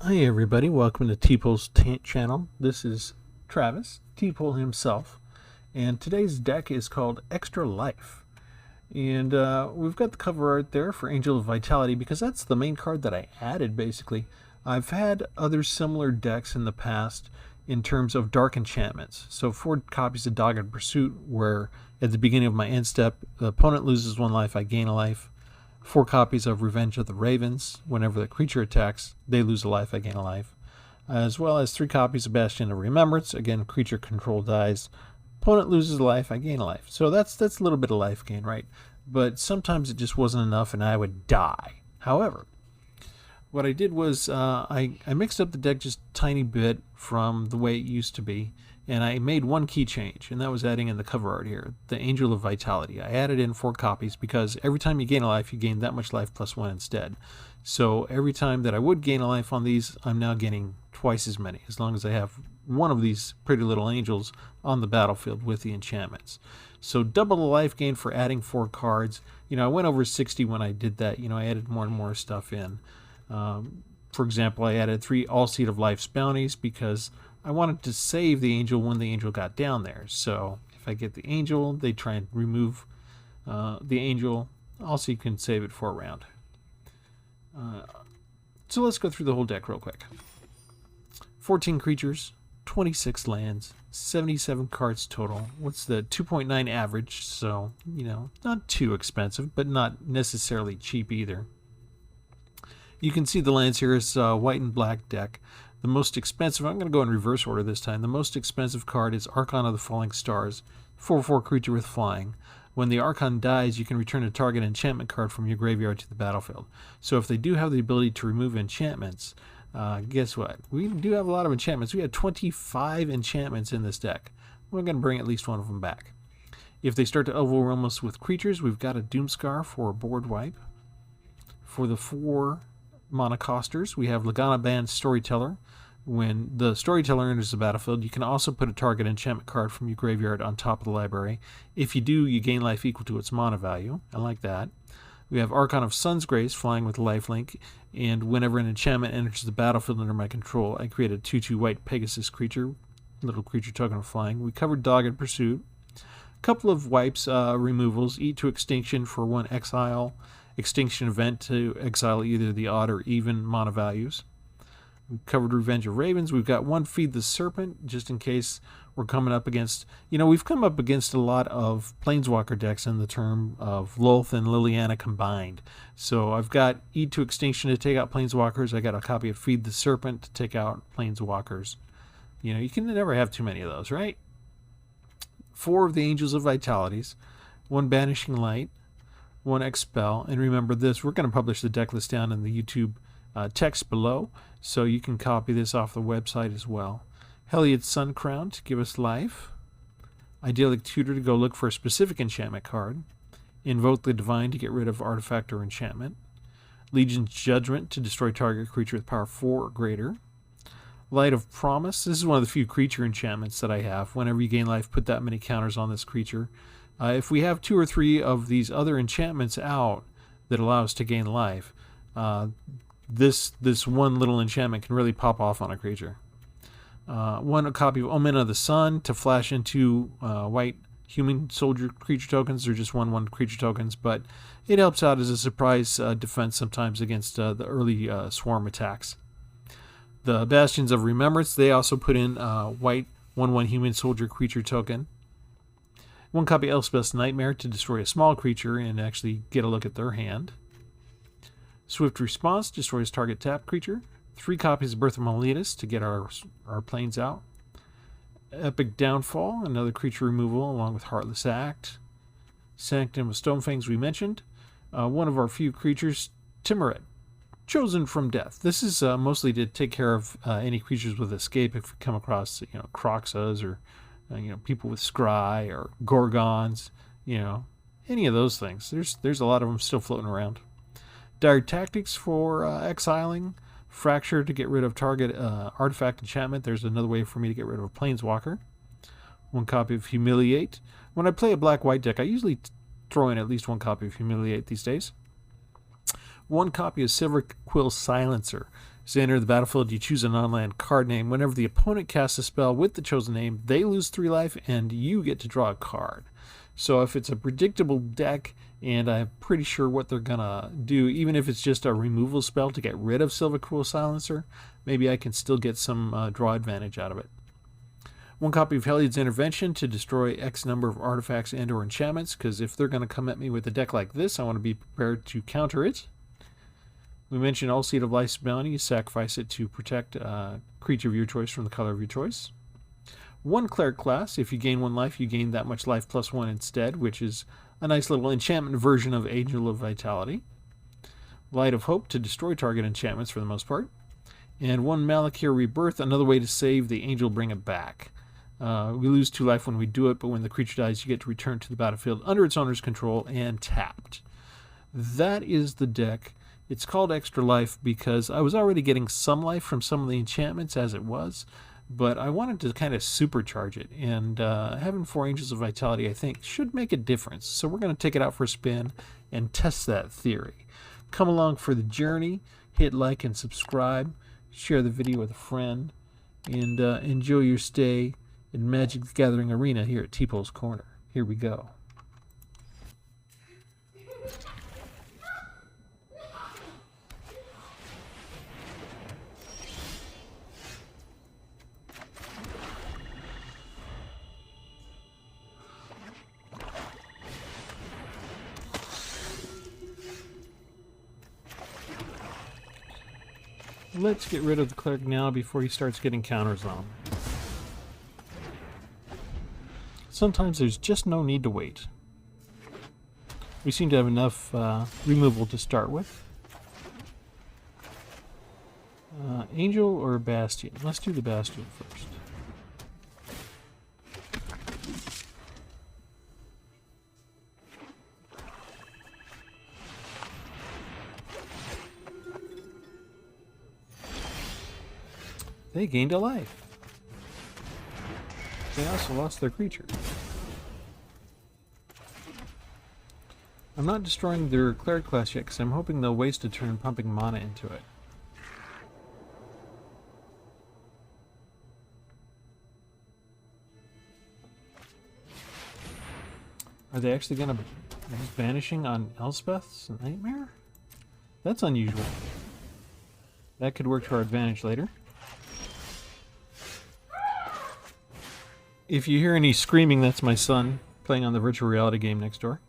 Hi everybody, welcome to Tpull's channel. This is Travis, Tpull himself, and today's deck is called Extra Life. And we've got the cover art there for Angel of Vitality because that's the main card that I added basically. I've had other similar decks in the past in terms of dark enchantments. So 4 copies of Dogged Pursuit where at the beginning of my end step, the opponent loses 1 life, I gain a life. 4 copies of Revenge of the Ravens. Whenever the creature attacks, they lose a life, I gain a life. As well as 3 copies of Bastion of Remembrance. Again, creature control dies. Opponent loses a life, I gain a life. So that's a little bit of life gain, right? But sometimes it just wasn't enough and I would die. However, what I did was I mixed up the deck just a tiny bit from the way it used to be. And I made one key change, and that was adding in the cover art here, the Angel of Vitality. I added in 4 copies because every time you gain a life, you gain that much life plus 1 instead. So every time that I would gain a life on these, I'm now gaining twice as many, as long as I have one of these pretty little angels on the battlefield with the enchantments. So double the life gain for adding 4 cards. I went over 60 when I did that. I added more and more stuff in. For example, I added 3 All Seed of Life's bounties because I wanted to save the angel when the angel got down there. So if I get the angel, they try and remove the angel. Also, you can save it for a round. So let's go through the whole deck real quick. 14 creatures, 26 lands, 77 cards total. What's the 2.9 average? So, not too expensive, but not necessarily cheap either. You can see the lands here is white and black deck. The most expensive, I'm going to go in reverse order this time. The most expensive card is Archon of the Falling Stars, 4/4 creature with flying. When the Archon dies, you can return a target enchantment card from your graveyard to the battlefield. So if they do have the ability to remove enchantments, guess what? We do have a lot of enchantments. We had 25 enchantments in this deck. We're going to bring at least one of them back. If they start to overwhelm us with creatures, we've got a Doomscar for a board wipe. For the 4 mana costers, we have Lagana Band Storyteller. When the Storyteller enters the battlefield, you can also put a target enchantment card from your graveyard on top of the library. If you do, you gain life equal to its mana value. I like that. We have Archon of Sun's Grace, flying with lifelink, and whenever an enchantment enters the battlefield under my control, I create a 2/2 white Pegasus creature, little creature token of flying. We covered Dogged Pursuit. A couple of wipes, removals, Eat to Extinction for 1 exile. Extinction event to exile either the odd or even mana values. We've covered Revenge of Ravens. We've got 1 Feed the Serpent, just in case we're coming up against... we've come up against a lot of Planeswalker decks in the term of Lolth and Liliana combined. So I've got Eat to Extinction to take out Planeswalkers. I got a copy of Feed the Serpent to take out Planeswalkers. You can never have too many of those, right? 4 of the Angels of Vitalities. 1 Banishing Light. 1 Expel, and remember this, we're going to publish the deck list down in the YouTube text below, so you can copy this off the website as well. Heliod's Sun Crown to give us life. Idyllic Tutor to go look for a specific enchantment card. Invoke the Divine to get rid of artifact or enchantment. Legion's Judgment to destroy target creature with power 4 or greater. Light of Promise, this is one of the few creature enchantments that I have. Whenever you gain life, put that many counters on this creature. If we have 2 or 3 of these other enchantments out that allow us to gain life, this one little enchantment can really pop off on a creature. 1 copy of Omen of the Sun to flash into white human soldier creature tokens. They're just 1/1 creature tokens, but it helps out as a surprise defense sometimes against the early swarm attacks. The Bastions of Remembrance, they also put in white 1/1 human soldier creature token. 1 copy Elspeth's Nightmare to destroy a small creature and actually get a look at their hand. Swift Response destroys target tap creature. 3 copies of Birth of Meletus to get our planes out. Epic Downfall, another creature removal along with Heartless Act. Sanctum of Stonefangs we mentioned. 1 of our few creatures, Timuret, Chosen from Death. This is mostly to take care of any creatures with escape if we come across Croxas or people with Scry or Gorgons, any of those things. There's a lot of them still floating around. Dire Tactics for exiling. Fracture to get rid of target artifact enchantment. There's another way for me to get rid of a Planeswalker. 1 copy of Humiliate. When I play a black-white deck, I usually throw in at least 1 copy of Humiliate these days. 1 copy of Silver Quill Silencer. As they enter the battlefield, you choose a non-land card name. Whenever the opponent casts a spell with the chosen name, they lose 3 life, and you get to draw a card. So if it's a predictable deck, and I'm pretty sure what they're going to do, even if it's just a removal spell to get rid of Silverquill Silencer, maybe I can still get some draw advantage out of it. 1 copy of Heliod's Intervention to destroy X number of artifacts and or enchantments, because if they're going to come at me with a deck like this, I want to be prepared to counter it. We mentioned All Seed of Life's Bounty. You sacrifice it to protect a creature of your choice from the color of your choice. 1 Cleric class. If you gain 1 life, you gain that much life plus 1 instead, which is a nice little enchantment version of Angel of Vitality. Light of Hope to destroy target enchantments for the most part. And 1 Malakir Rebirth, another way to save the Angel, bring it back. We lose 2 life when we do it, but when the creature dies, you get to return to the battlefield under its owner's control and tapped. That is the deck. It's called Extra Life because I was already getting some life from some of the enchantments as it was, but I wanted to kind of supercharge it, and having 4 Angels of Vitality, I think, should make a difference. So we're going to take it out for a spin and test that theory. Come along for the journey, hit like and subscribe, share the video with a friend, and enjoy your stay in Magic the Gathering Arena here at Tpull's Corner. Here we go. Let's get rid of the cleric now before he starts getting counters on. Sometimes there's just no need to wait. We seem to have enough removal to start with. Angel or Bastion? Let's do the Bastion first. They gained a life. They also lost their creature. I'm not destroying their cleric class yet because I'm hoping they'll waste a turn pumping mana into it. Are they actually going to use Banishing on Elspeth's Nightmare? That's unusual. That could work to our advantage later. If you hear any screaming, that's my son playing on the virtual reality game next door.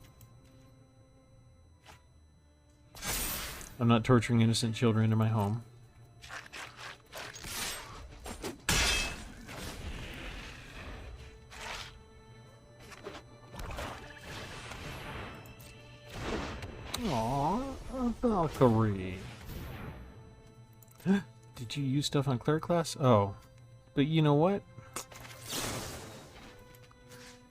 I'm not torturing innocent children into my home. Aww, a Valkyrie. Did you use stuff on cleric class? Oh, but you know what?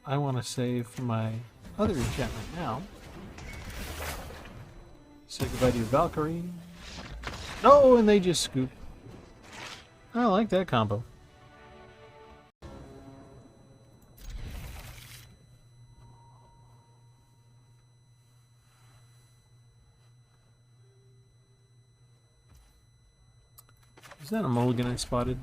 I want to save my other enchantment now. Say goodbye to your Valkyrie. Oh, and they just scoop. I like that combo. Is that a mulligan I spotted?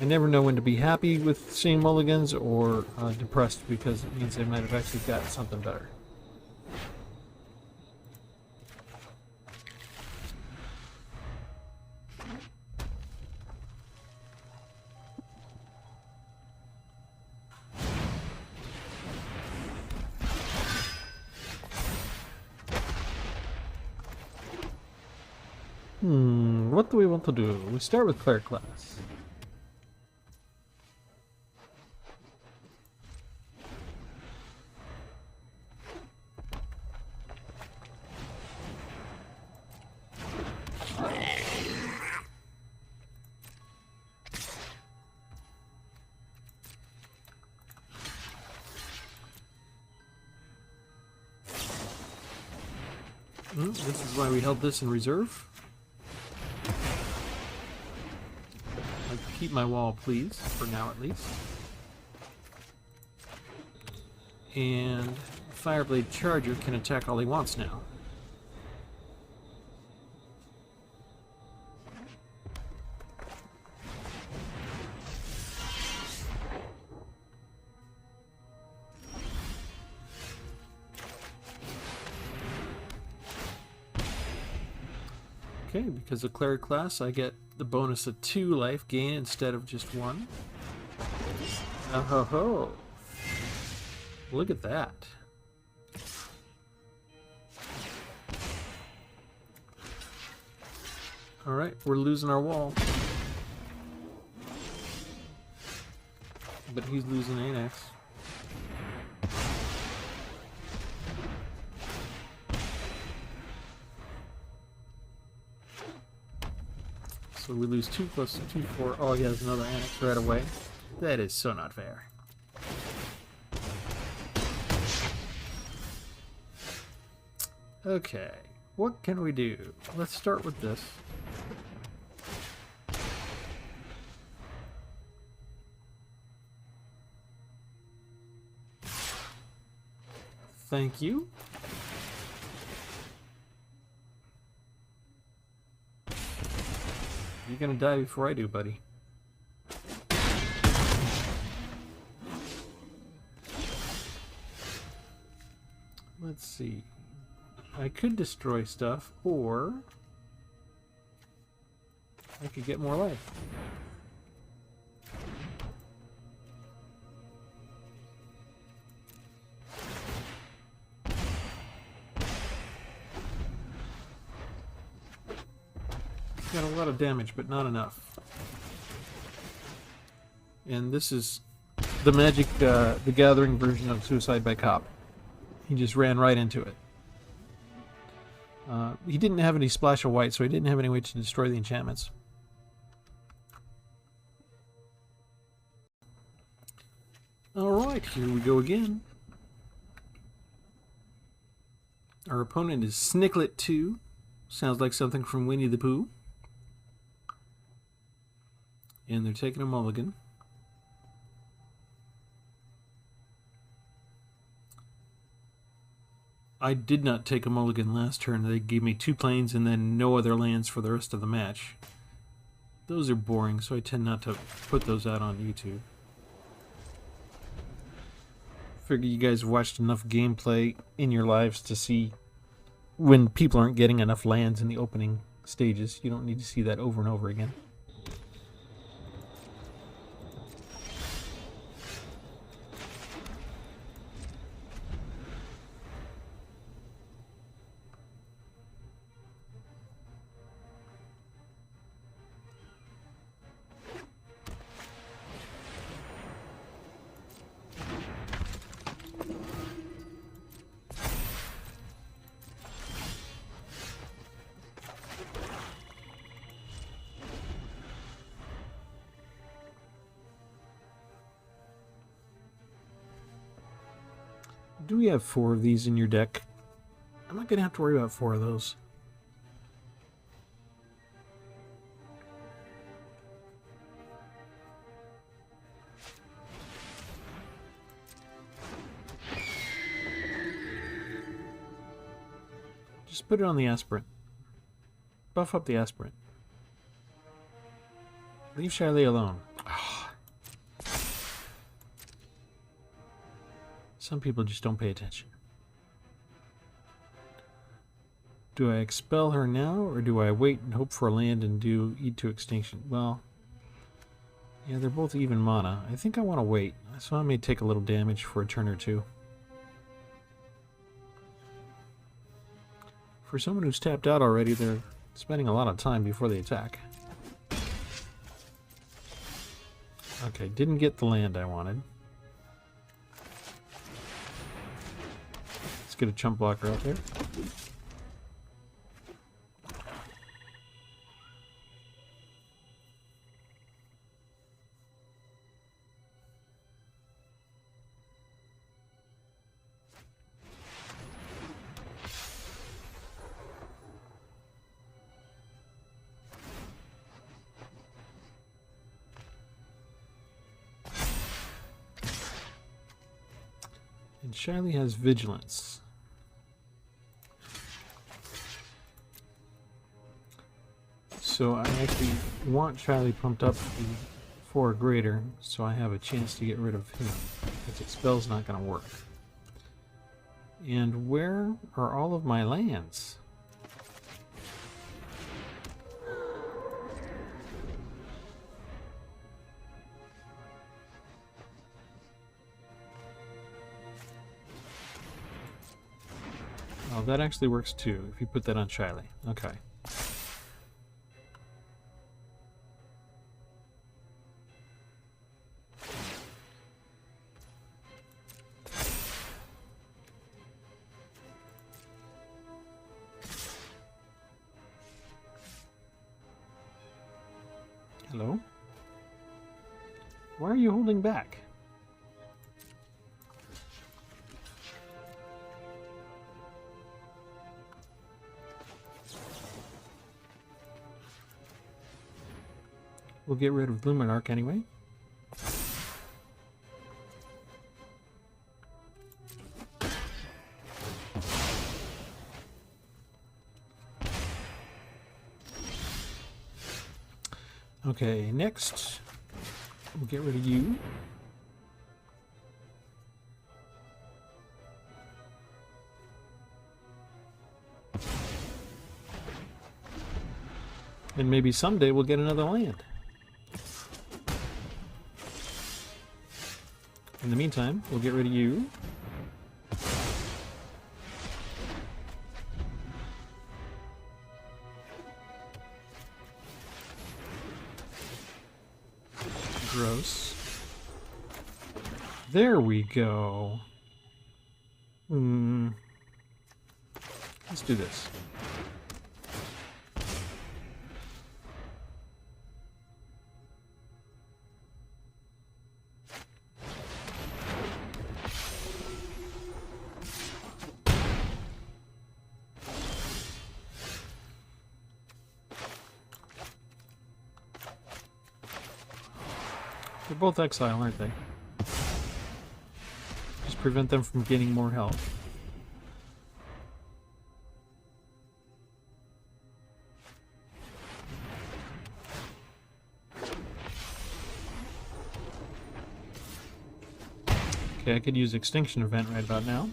I never know when to be happy with seeing mulligans or depressed because it means they might have actually got something better. What do we want to do? We start with cleric class. This is why we held this in reserve. I'll keep my wall, please, for now at least. And Fireblade Charger can attack all he wants now. Okay, because of Cleric class, I get the bonus of 2 life gain instead of just 1. Oh ho ho! Look at that. Alright, we're losing our wall. But he's losing Anax. So we lose 2 plus 2, 4. Oh, he has another Annex right away. That is so not fair. Okay, what can we do? Let's start with this. Thank you. You're gonna die before I do, buddy. Let's see. I could destroy stuff, or I could get more life. Got a lot of damage, but not enough. And this is the Magic the Gathering version of Suicide by Cop. He just ran right into it. He didn't have any splash of white, so he didn't have any way to destroy the enchantments. Alright, here we go again. Our opponent is Snicklet 2. Sounds like something from Winnie the Pooh. And they're taking a mulligan. I did not take a mulligan last turn. They gave me 2 planes and then no other lands for the rest of the match. Those are boring, so I tend not to put those out on YouTube. Figure you guys watched enough gameplay in your lives to see when people aren't getting enough lands in the opening stages. You don't need to see that over and over again. Do we have 4 of these in your deck? I'm not going to have to worry about 4 of those. Just put it on the aspirant. Buff up the aspirant. Leave Shiley alone. Some people just don't pay attention. Do I expel her now, or do I wait and hope for a land and do Eat to Extinction? Well, yeah, they're both even mana. I think I want to wait, so I may take a little damage for a turn or 2. For someone who's tapped out already, they're spending a lot of time before they attack. Okay, didn't get the land I wanted. Let's get a chump blocker out there. And Shiley has vigilance. So I actually want Shiley pumped up to 4 or greater, so I have a chance to get rid of him, because his spell's not going to work. And where are all of my lands? Oh, that actually works too, if you put that on Shiley. Okay. Hello? Why are you holding back? We'll get rid of Luminarch anyway. Okay, next we'll get rid of you. And maybe someday we'll get another land. In the meantime, we'll get rid of you. Gross. There we go. Let's do this. They're both exile, aren't they? Just prevent them from getting more health. Okay, I could use Extinction Event right about now.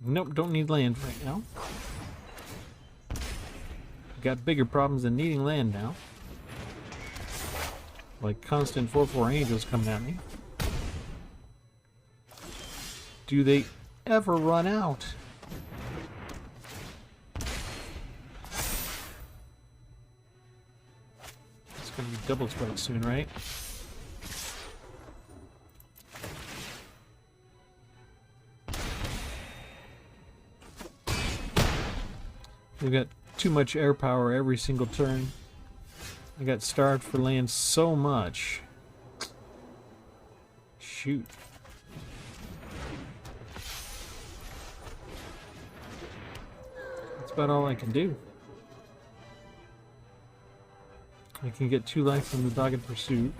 Nope, don't need land right now. Got bigger problems than needing land now. Like constant 4/4 angels coming at me. Do they ever run out? It's gonna be double strike soon, right? We've got too much air power every single turn. I got starved for land so much. Shoot. That's about all I can do. I can get 2 life from the Dogged Pursuit.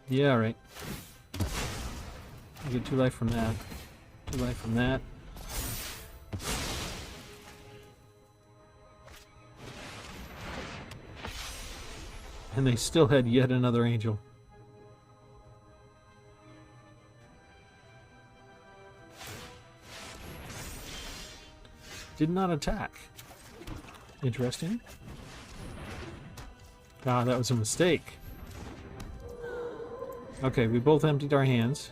Yeah, right. I get 2 life from that. 2 life from that. And they still had yet another angel. Did not attack. Interesting. Ah, that was a mistake. Okay, we both emptied our hands.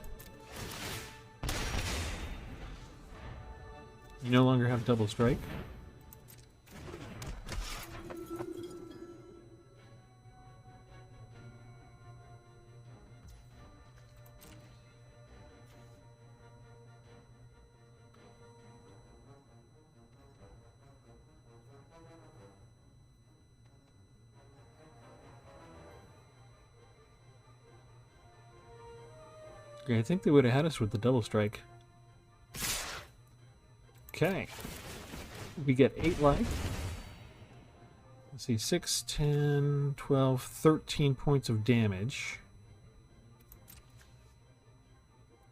You no longer have double strike. Okay, I think they would have had us with the double strike. Okay. We get 8 life. Let's see, 6, 10, 12, 13 points of damage.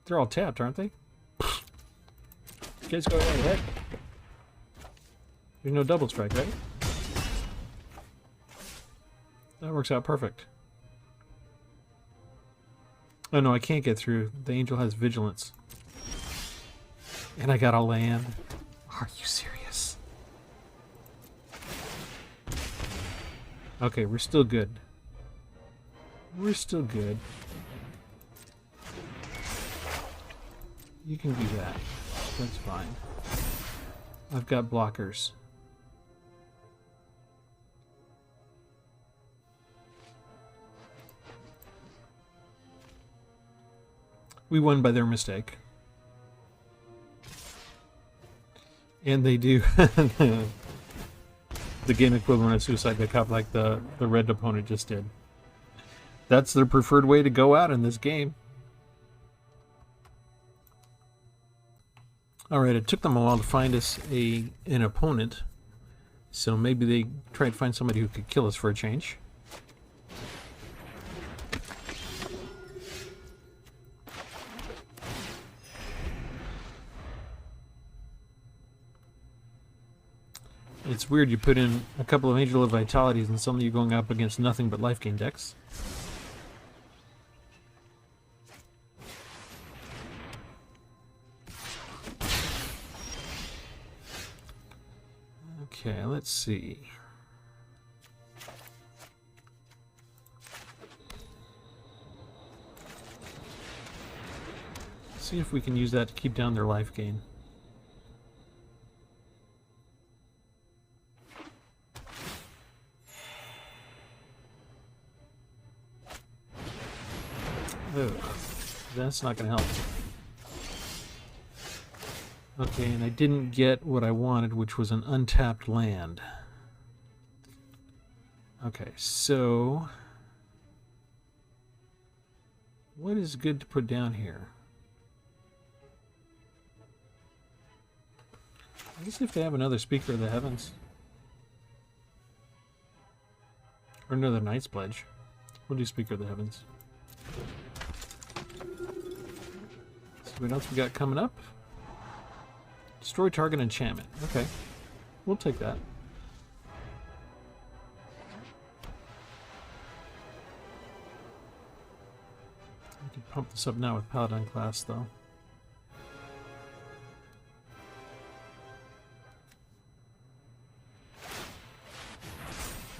They're all tapped, aren't they? You guys go ahead. There's no double strike, right? That works out perfect. Oh no, I can't get through. The angel has vigilance. And I got a land. Are you serious? Okay, we're still good. We're still good. You can do that. That's fine. I've got blockers. We won by their mistake. And they do the game equivalent of suicide pickup like the red opponent just did. That's their preferred way to go out in this game. Alright, it took them a while to find us an opponent. So maybe they tried to find somebody who could kill us for a change. It's weird you put in a couple of Angel of Vitalities and suddenly you're going up against nothing but life gain decks. Okay, let's see. See if we can use that to keep down their life gain. Ugh, that's not going to help. Okay, and I didn't get what I wanted, which was an untapped land. Okay, so what is good to put down here? I guess if they have another Speaker of the Heavens. Or another Knight's Pledge. We'll do Speaker of the Heavens. See what else we got coming up? Destroy target enchantment. Okay. We'll take that. I can pump this up now with Paladin class, though.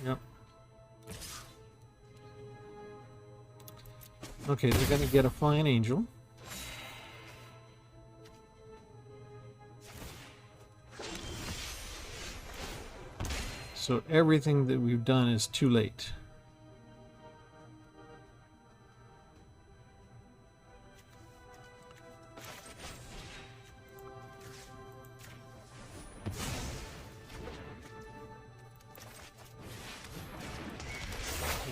Yep. Okay, they're going to get a Flying Angel. So everything that we've done is too late.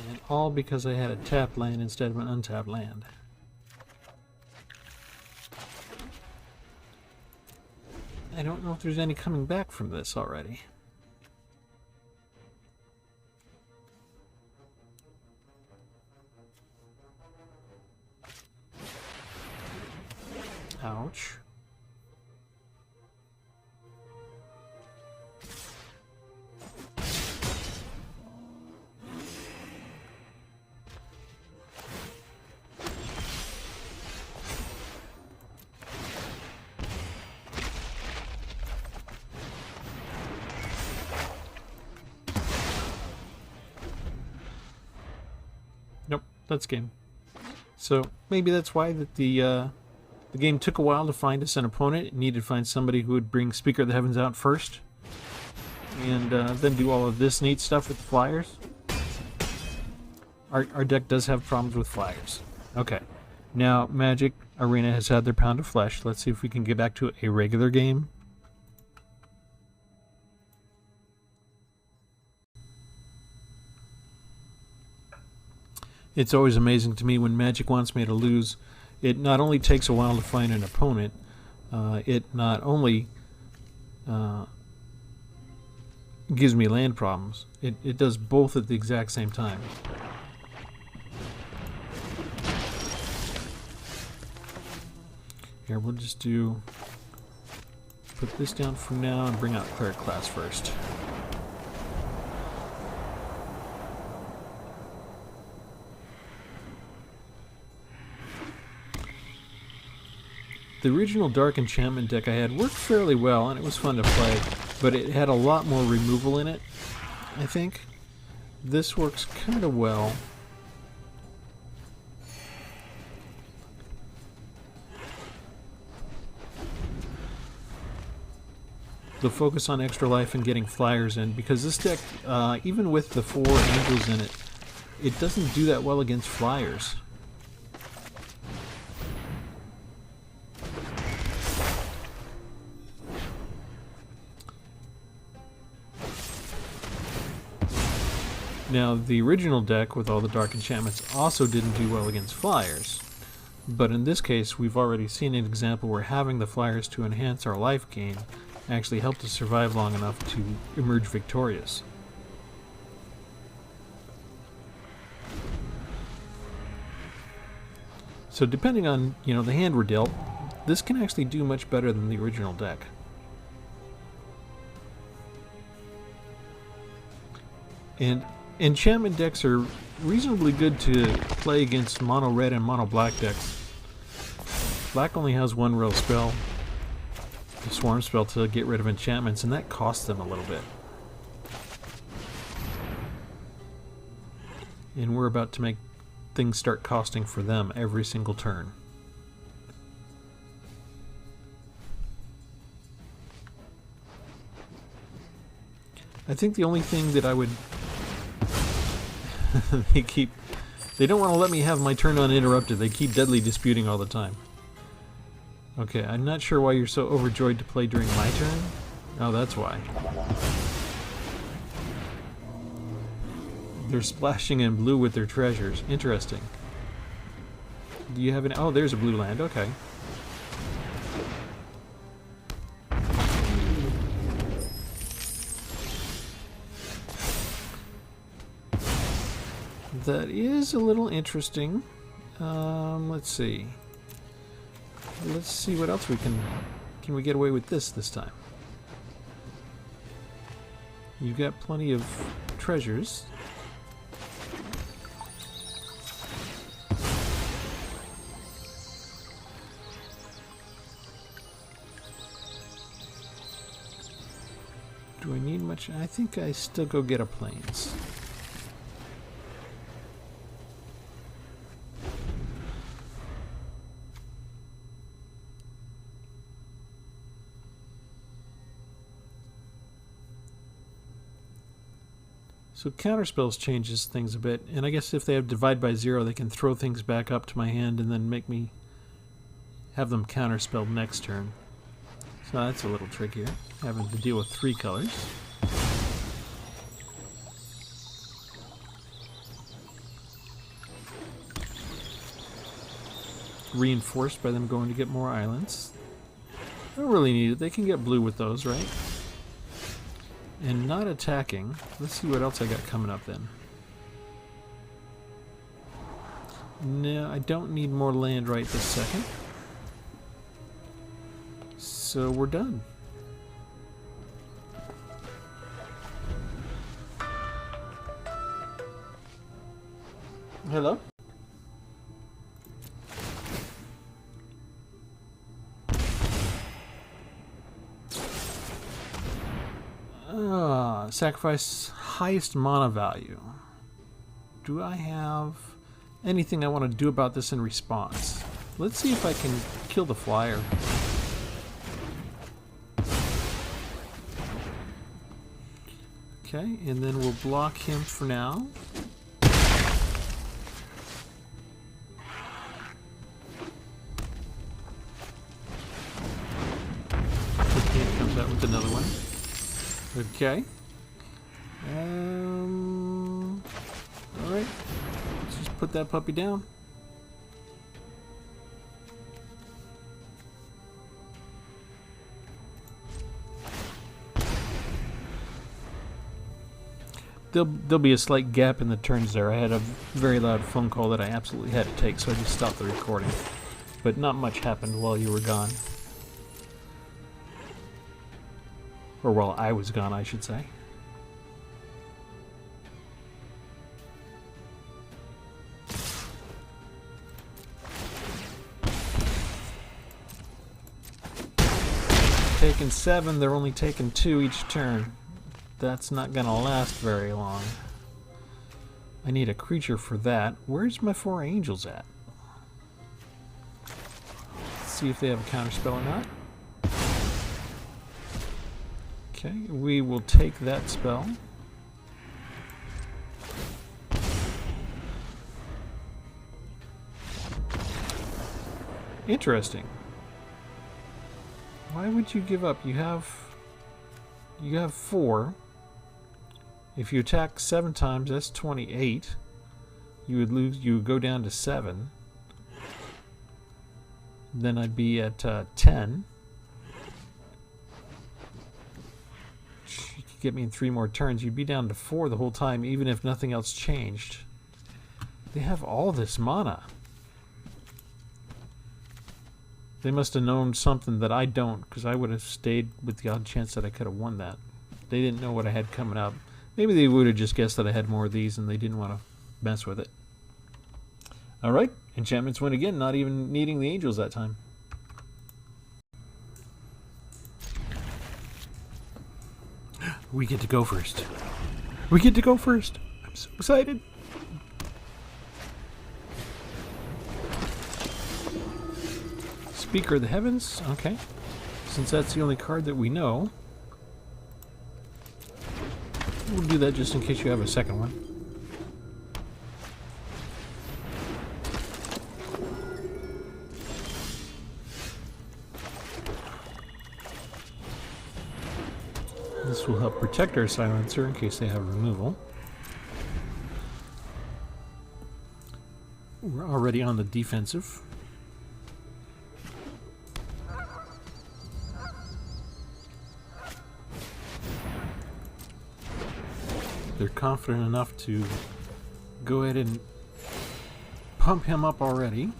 And all because I had a tapped land instead of an untapped land. I don't know if there's any coming back from this already. Ouch. Nope, that's game. So maybe that's why that the game took a while to find us an opponent. It needed to find somebody who would bring Speaker of the Heavens out first. And then do all of this neat stuff with the flyers. Our deck does have problems with flyers. Okay. Now, Magic Arena has had their pound of flesh. Let's see if we can get back to a regular game. It's always amazing to me when Magic wants me to lose. It not only takes a while to find an opponent, it not only gives me land problems. It does both at the exact same time. Here, we'll just put this down for now and bring out Cleric class first. The original Dark Enchantment deck I had worked fairly well, and it was fun to play, but it had a lot more removal in it, I think. This works kind of well. The focus on extra life and getting flyers in, because this deck, even with the 4 angels in it, it doesn't do that well against flyers. Now, the original deck with all the Dark Enchantments also didn't do well against flyers, but in this case we've already seen an example where having the flyers to enhance our life gain actually helped us survive long enough to emerge victorious. So depending on, the hand we're dealt, this can actually do much better than the original deck. And enchantment decks are reasonably good to play against mono red and mono black decks. Black only has 1 real spell, the swarm spell, to get rid of enchantments, and that costs them a little bit. And we're about to make things start costing for them every single turn. I think the only thing that I would they don't want to let me have my turn uninterrupted. They keep deadly disputing all the time. Okay, I'm not sure why you're so overjoyed to play during my turn. Oh, that's why. They're splashing in blue with their treasures. Interesting. Do you have any? Oh, there's a blue land. Okay. That is a little interesting. Let's see. Let's see what else we can we get away with this time. You've got plenty of treasures. Do I need much? I think I still go get a plains. So counterspells changes things a bit, and I guess if they have divide by 0, they can throw things back up to my hand and then make me have them counterspelled next turn. So that's a little trickier, having to deal with 3 colors. Reinforced by them going to get more islands. I don't really need it. They can get blue with those, right? And not attacking. Let's see what else I got coming up then. No, I don't need more land right this second. So we're done. Hello? Sacrifice highest mana value. Do I have anything I want to do about this in response? Let's see if I can kill the flyer. Okay, and then we'll block him for now. Okay, comes out with another one. Okay. Alright. Let's just put that puppy down. there'll be a slight gap in the turns there. I had a very loud phone call that I absolutely had to take, so I just stopped the recording. But not much happened while you were gone. Or while I was gone, I should say. Taking 7, they're only taking 2 each turn. That's not gonna last very long. I need a creature for that. Where's my 4 angels at? Let's see if they have a counterspell or not. Okay, we will take that spell. Interesting. Why would you give up? You have 4. If you attack 7 times, that's 28. You would go down to 7. Then I'd be at 10. You could get me in 3 more turns. You'd be down to 4 the whole time, even if nothing else changed. They have all this mana. They must have known something that I don't, because I would have stayed with the odd chance that I could have won that. They didn't know what I had coming up. Maybe they would have just guessed that I had more of these and they didn't want to mess with it. Alright, enchantments win again, not even needing the angels that time. We get to go first. We get to go first. I'm so excited. Speaker of the Heavens, okay. Since that's the only card that we know, we'll do that just in case you have a second one. This will help protect our silencer in case they have removal. We're already on the defensive. They're confident enough to go ahead and pump him up already.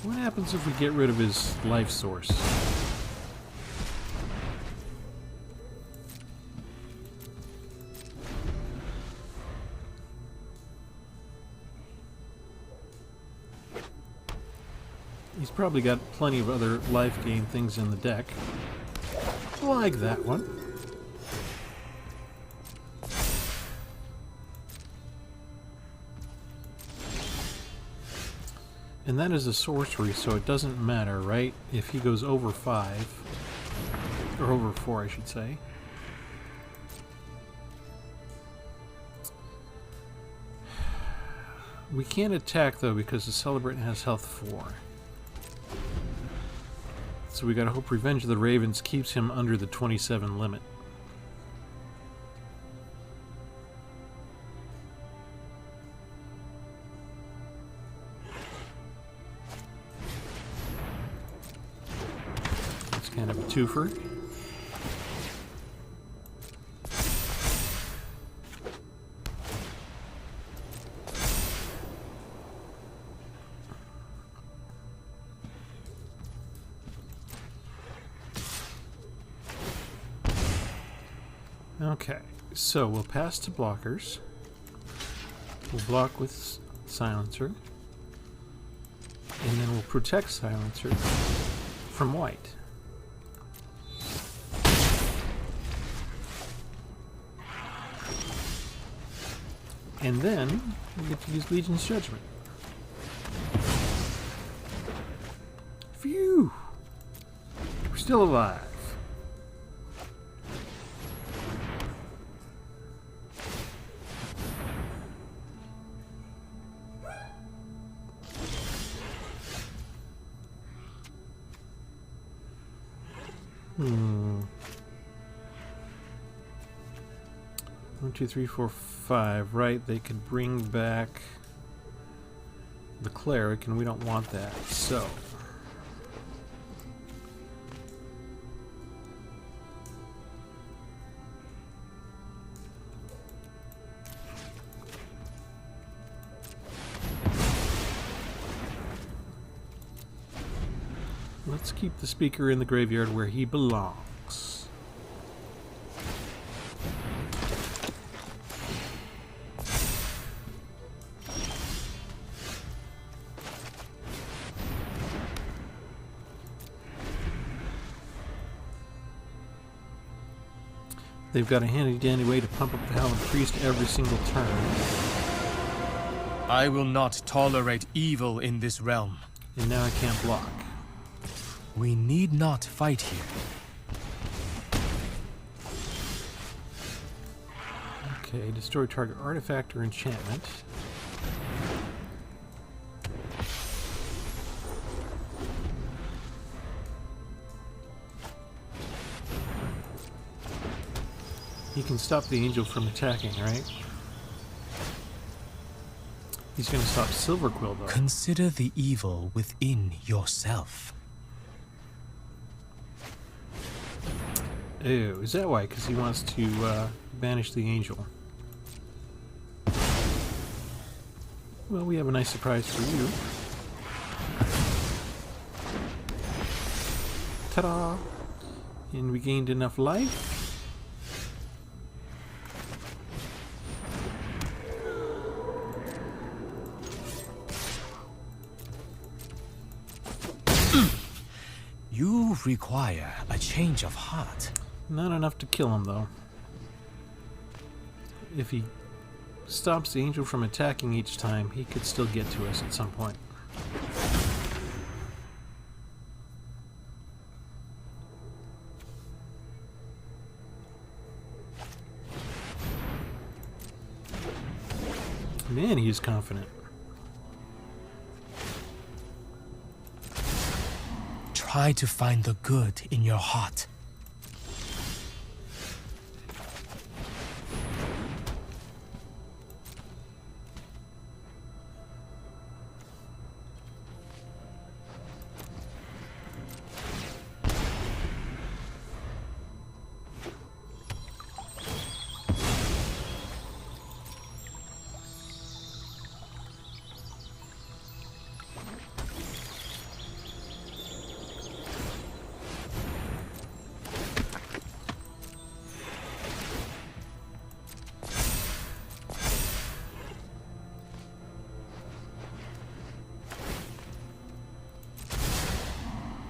What happens if we get rid of his life source? He's probably got plenty of other life gain things in the deck. Like that one. And that is a sorcery, so it doesn't matter, right? If he goes over 5, or over 4, I should say. We can't attack, though, because the Celebrant has health 4. So we gotta hope Revenge of the Ravens keeps him under the 27 limit. It's kind of a twofer. Okay, so we'll pass to blockers. We'll block with Silencer. And then we'll protect Silencer from white. And then we get to use Legion's Judgment. Phew! We're still alive. One, two, three, four, 5. Right, they could bring back the cleric, and we don't want that. So Let's keep the speaker in the graveyard where he belongs. They've got a handy-dandy way to pump up the Howling Priest every single turn. I will not tolerate evil in this realm. And now I can't block. We need not fight here. Okay, destroy target artifact or enchantment. He can stop the angel from attacking, right? He's going to stop Silverquill, though. Consider the evil within yourself. Oh, is that why? Because he wants to banish the angel. Well, we have a nice surprise for you. Ta-da! And we gained enough life. You require a change of heart. Not enough to kill him, though. If he stops the angel from attacking each time, he could still get to us at some point. Man, he is confident. Try to find the good in your heart.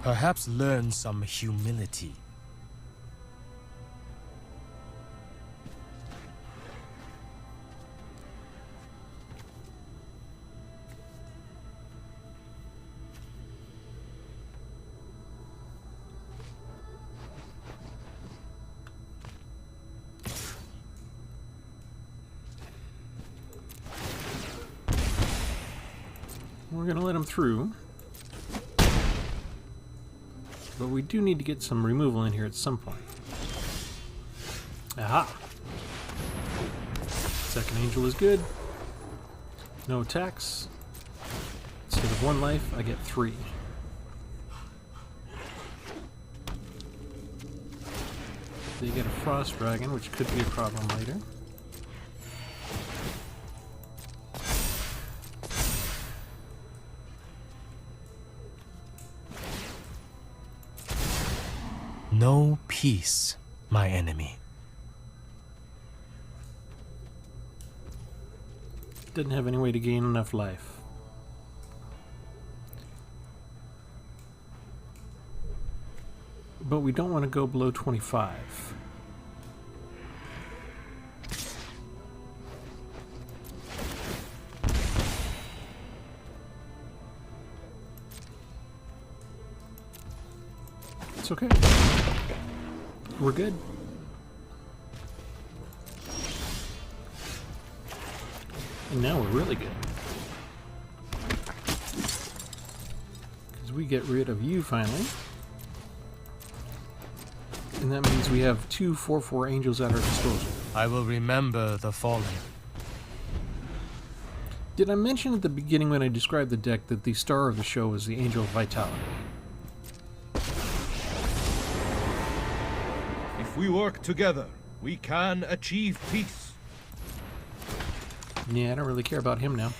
Perhaps learn some humility. We're going to let him through. But we do need to get some removal in here at some point. Aha! Second angel is good. No attacks. Instead of 1 life, I get 3. They get a frost dragon, which could be a problem later. No peace, my enemy. Didn't have any way to gain enough life. But we don't want to go below 25. It's okay. We're good. And now we're really good. Because we get rid of you finally. And that means we have 2 4/4 angels at our disposal. I will remember the fallen. Did I mention at the beginning when I described the deck that the star of the show is the Angel of Vitality? If we work together, we can achieve peace. Yeah, I don't really care about him now.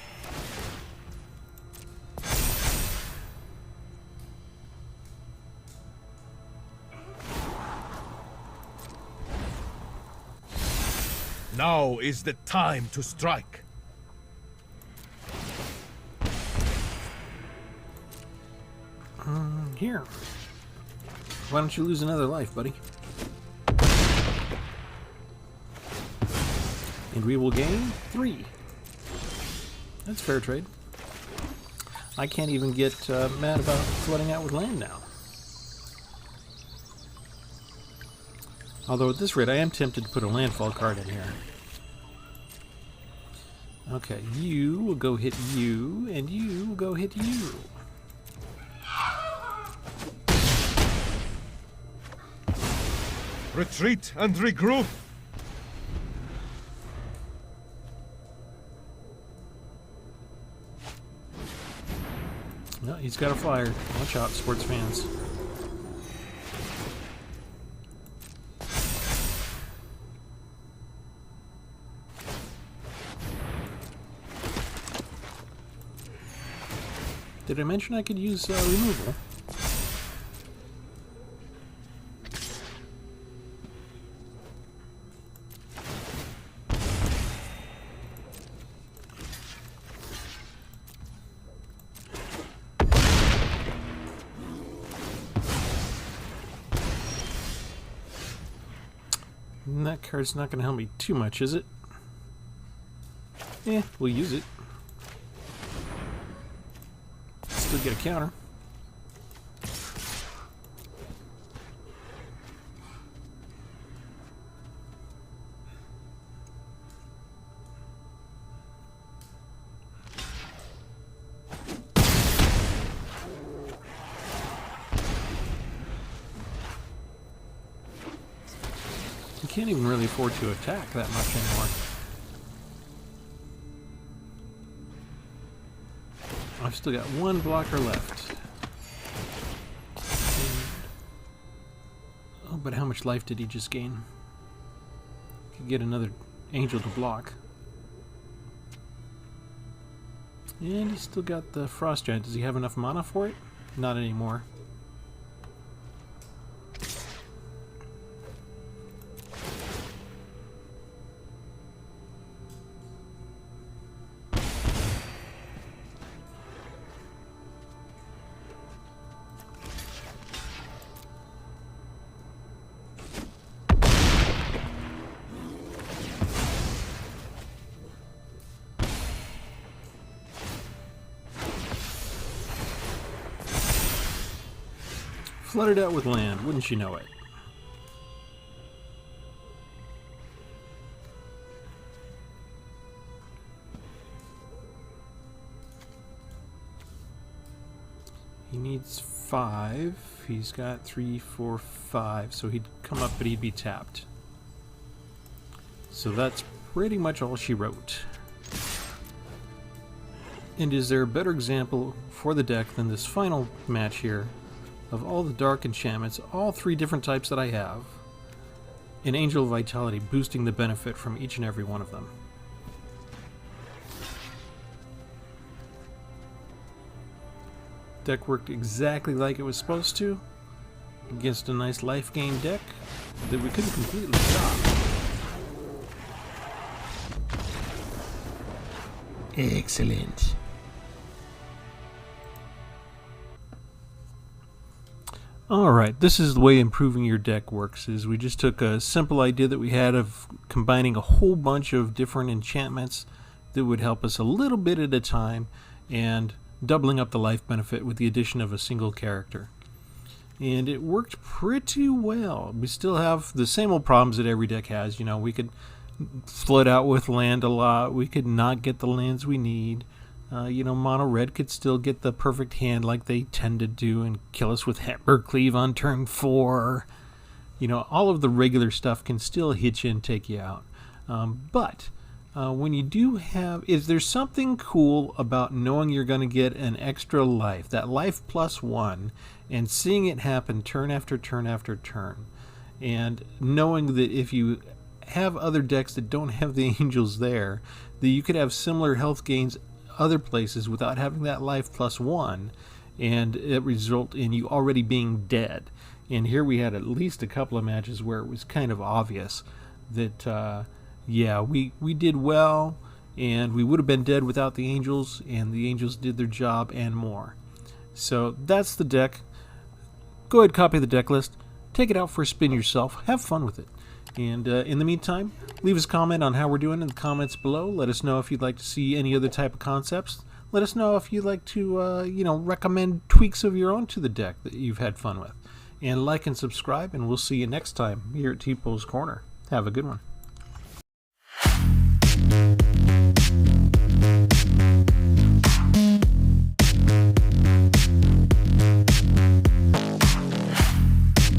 is the time to strike. Here. Why don't you lose another life, buddy? And we will gain 3. That's fair trade. I can't even get mad about flooding out with land now. Although at this rate, I am tempted to put a landfall card in here. Okay, you will go hit you, and you will go hit you. Retreat and regroup. No, he's got a flyer. Watch out, sports fans. Did I mention I could use removal? And that card's not going to help me too much, is it? Yeah, we'll use it. Still get a counter. You can't even really afford to attack that much anymore. I've still got 1 blocker left. Oh, but how much life did he just gain? Could get another angel to block. And he's still got the Frost Giant. Does he have enough mana for it? Not anymore. Flooded out with land, wouldn't you know it? He needs 5. He's got 3, 4, 5. So he'd come up, but he'd be tapped. So that's pretty much all she wrote. And is there a better example for the deck than this final match here? Of all the dark enchantments, all 3 different types that I have, and Angel of Vitality boosting the benefit from each and every one of them. Deck worked exactly like it was supposed to, against a nice life gain deck that we couldn't completely stop. Excellent. Alright, this is the way improving your deck works, is we just took a simple idea that we had of combining a whole bunch of different enchantments that would help us a little bit at a time, and doubling up the life benefit with the addition of a single character. And it worked pretty well. We still have the same old problems that every deck has. You know, we could flood out with land a lot, we could not get the lands we need. You know, mono red could still get the perfect hand like they tend to do and kill us with Hammer Cleave on turn 4. You know, all of the regular stuff can still hit you and take you out. But when you do have, there's something cool about knowing you're going to get an extra life, that life +1, and seeing it happen turn after turn after turn. And knowing that if you have other decks that don't have the angels there, that you could have similar health gains other places without having that life +1, and it result in you already being dead. And here we had at least a couple of matches where it was kind of obvious that yeah, we did well, and we would have been dead without the angels, and the angels did their job and more. So that's the deck. Go ahead, copy the deck list, take it out for a spin yourself, have fun with it. And in the meantime, leave us a comment on how we're doing in the comments below. Let us know if you'd like to see any other type of concepts. Let us know if you'd like to, recommend tweaks of your own to the deck that you've had fun with. And like and subscribe, and we'll see you next time here at Tpull's Corner. Have a good one.